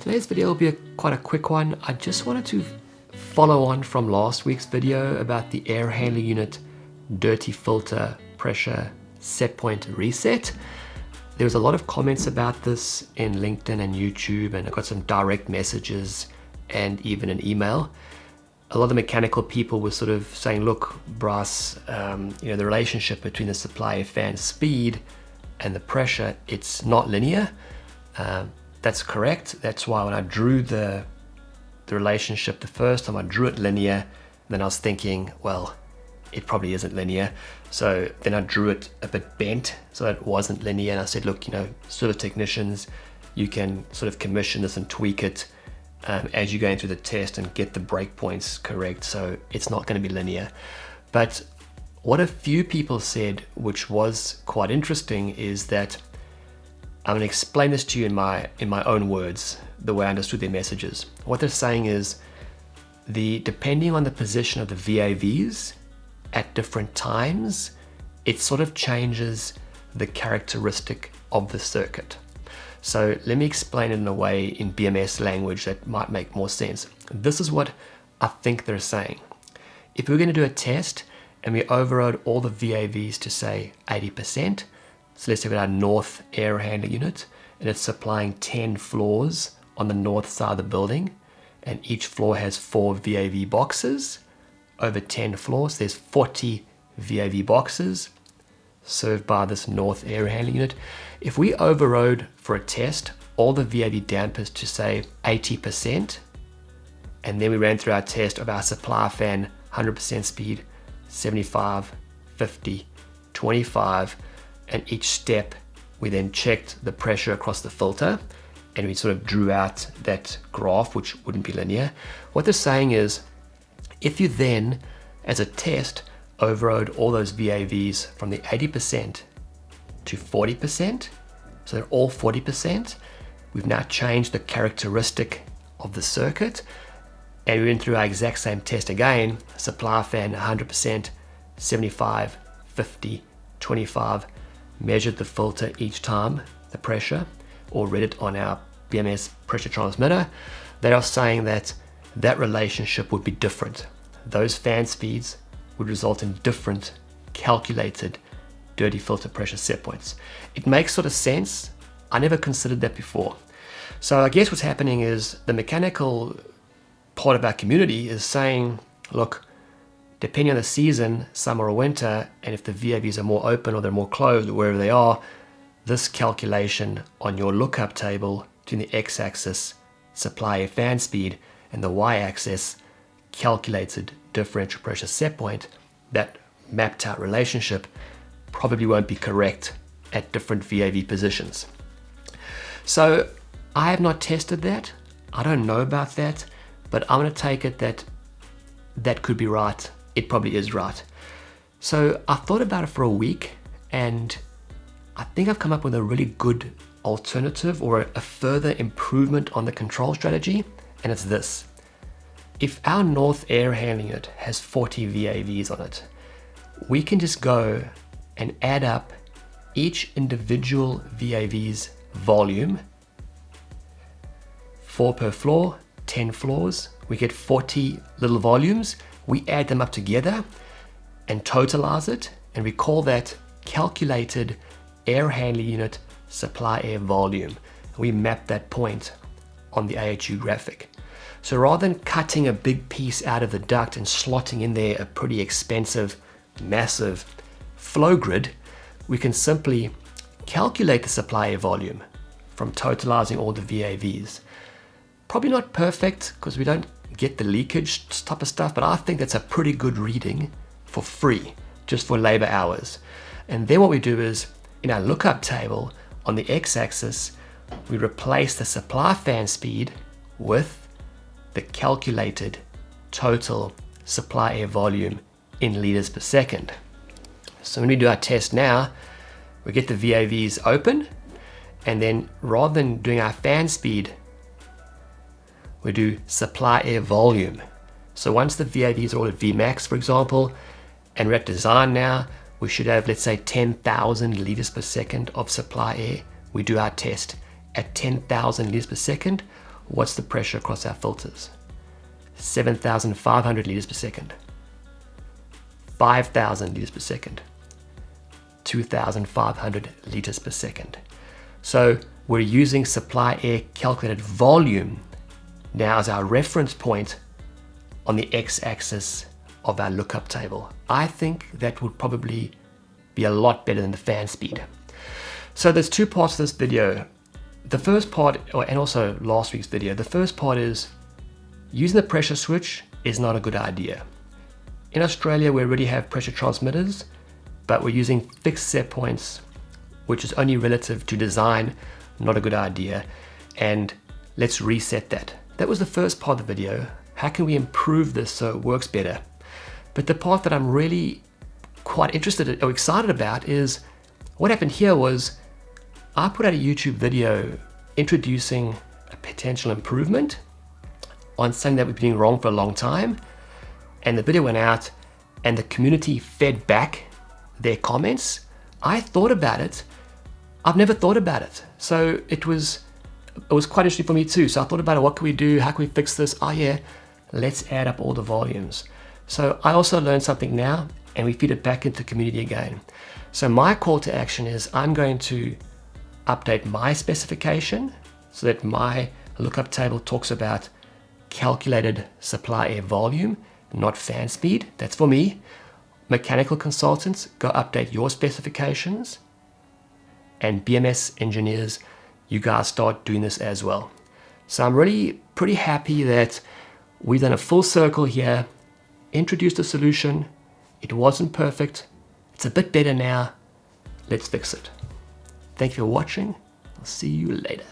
Today's video will be quite a quick one. I just wanted to follow on from last week's video about the air handling unit dirty filter pressure set point reset. There was a lot of comments about this in LinkedIn and YouTube, and I got some direct messages and even an email. A lot of the mechanical people were sort of saying, look, Bryce, the relationship between the supply fan speed and the pressure, it's not linear. That's correct. That's why when I drew the relationship the first time, I drew it linear. Then I was thinking, well, it probably isn't linear. So then I drew it a bit bent so that it wasn't linear. And I said, look, sort of technicians, you can sort of commission this and tweak it as you're going through the test and get the breakpoints correct. So it's not going to be linear. But what a few people said, which was quite interesting, is that I'm going to explain this to you in my own words, the way I understood their messages. What they're saying is, depending on the position of the VAVs at different times, it sort of changes the characteristic of the circuit. So let me explain it in a way in BMS language that might make more sense. This is what I think they're saying. If we're going to do a test and we overrode all the VAVs to say 80%, so let's say we've got our north air handling unit and it's supplying 10 floors on the north side of the building, and each floor has 4 VAV boxes. Over 10 floors, there's 40 VAV boxes served by this north air handling unit. If we overrode for a test all the VAV dampers to say 80%, and then we ran through our test of our supply fan 100% speed, 75, 50, 25, and each step we then checked the pressure across the filter, and we sort of drew out that graph, which wouldn't be linear. What they're saying is, if you then, as a test, overrode all those VAVs from the 80% to 40%, so they're all 40%, we've now changed the characteristic of the circuit, and we went through our exact same test again, supply fan 100%, 75, 50, 25, measured the filter each time, the pressure, or read it on our BMS pressure transmitter. They are saying that that relationship would be different. Those fan speeds would result in different calculated dirty filter pressure set points. It makes sort of sense. I never considered that before. So I guess what's happening is the mechanical part of our community is saying, look, depending on the season, summer or winter, and if the VAVs are more open or they're more closed or wherever they are, this calculation on your lookup table between the x-axis supply air fan speed and the y-axis calculated differential pressure set point, that mapped out relationship probably won't be correct at different VAV positions. So I have not tested that. I don't know about that, but I'm going to take it that that could be right. It probably is right. So I thought about it for a week, and I think I've come up with a really good alternative or a further improvement on the control strategy, and it's this. If our north air handling unit has 40 VAVs on it, we can just go and add up each individual VAV's volume, 4 per floor, 10 floors, we get 40 little volumes. We add them up together and totalize it, and we call that calculated air handling unit supply air volume. We map that point on the AHU graphic. So rather than cutting a big piece out of the duct and slotting in there a pretty expensive, massive flow grid, we can simply calculate the supply air volume from totalizing all the VAVs. Probably not perfect because we don't get the leakage type of stuff, but I think that's a pretty good reading for free, just for labor hours. And then what we do is, in our lookup table on the x-axis, we replace the supply fan speed with the calculated total supply air volume in liters per second. So when we do our test now, we get the VAVs open, and then rather than doing our fan speed, we do supply air volume. So once the VAVs are all at Vmax, for example, and we're at design now, we should have, let's say, 10,000 liters per second of supply air. We do our test at 10,000 liters per second. what's the pressure across our filters? 7,500 liters per second, 5,000 liters per second, 2,500 liters per second. So we're using supply air calculated volume now as our reference point on the x-axis of our lookup table. I think that would probably be a lot better than the fan speed. So there's two parts of this video. The first part, and also last week's video, the first part is using the pressure switch is not a good idea. In Australia, we already have pressure transmitters, but we're using fixed set points, which is only relative to design, not a good idea. And let's reset that. That was the first part of the video. How can we improve this so it works better? But the part that I'm really quite interested or excited about is what happened here was I put out a YouTube video introducing a potential improvement on something that we've been doing wrong for a long time. And the video went out and the community fed back their comments. I thought about it. I've never thought about it. So it was quite interesting for me too. So I thought about it, what can we do? How can we fix this? Oh yeah, let's add up all the volumes. So I also learned something now and we feed it back into the community again. So my call to action is I'm going to update my specification so that my lookup table talks about calculated supply air volume, not fan speed. That's for me. Mechanical consultants, go update your specifications. And BMS engineers, you guys start doing this as well. So I'm really pretty happy that we've done a full circle here, introduced a solution. It wasn't perfect. It's a bit better now. Let's fix it. Thank you for watching. I'll see you later.